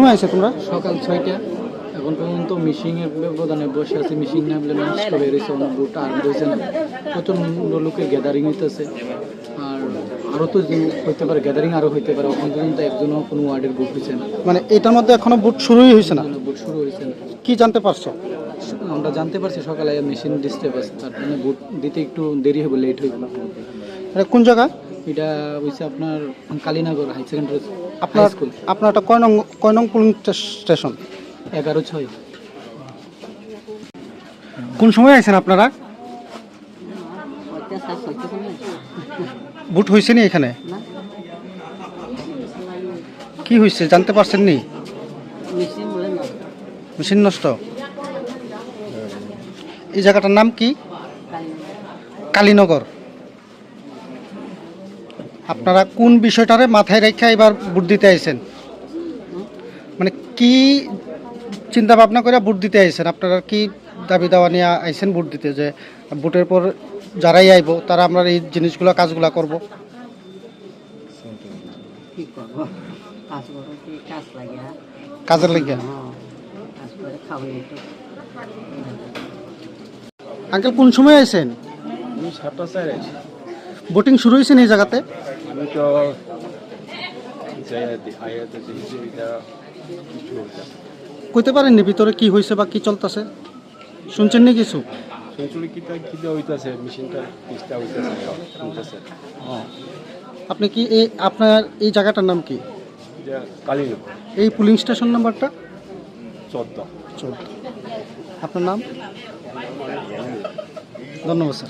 সময় আছে তোমরা? সকাল 6টা। এখন পর্যন্ত মিশিংয়ের ব্যবধানে বসে আছে। মিশিং না বলে নষ্ট হয়ে রয়েছে, অনেক বুট আর রয়েছে না। প্রচণ্ড লোকের গ্যাদারিং হইতেছে। আর আরও তো হইতে পারে, গ্যাদারিং আরও হইতে পারে। এখন পর্যন্ত একজনও কোনো ওয়ার্ডের বুট হয়েছে না। মানে এটার মধ্যে এখনো বুট শুরুই হয়েছে না? বুট শুরু হয়েছে না। কি জানতে পারছো? আমরা জানতে পারছি সকালে মেশিন ডিস্টার্ব আছে, তার জন্য বুট দিতে একটু দেরি হবে, লেট হইব। এটা কোন জায়গা? এটা হচ্ছে আপনার কালীনগর হাই সেকেন্ডারি আপনার স্কুল। আপনার এটা কয় নং পুলিং স্টেশন? 11/6। কোন সময় আছেন আপনারা? বুট হয়েছে নি এখানে? কি হয়েছে জানতে পারছেন নি? মেশিন নষ্ট। এই জায়গাটার নাম কি? কালীনগর। আপনারা কোন বিষয়টারে মাথায় রেখে এবার ভোট দিতে আইছেন? মানে কি চিন্তা ভাবনা করে ভোট দিতে আইছেন? আপনারা কি দাবি দাওয়া নিয়ে আইছেন ভোট দিতে, যে ভোটের পর যারাই আইব তারা আমরা এই জিনিসগুলো কাজগুলো করব? কাজের লাগিয়া। আঙ্কেল কোন সময় আইছেন? আমি 7টা চারে আছি। ভোটিং শুরু হয়েছে এই জায়গাতে? আমি তো আয়াতে যেহেতু এটা কিছু হচ্ছে কইতে পারেননি ভিতরে কি হয়েছে বা কি চলতেছে? শুনছেন নি কিছু? সেঞ্চুরি কিটা হইতেছে, মেশিনটা পিসটা হইতেছে শুনতেছে। আপনি কি আপনার এই জায়গাটার নাম কি? যে কালীনগর এই পুলিং স্টেশন নাম্বারটা? 14। 14। আপনার নাম? ধন্যবাদ স্যার।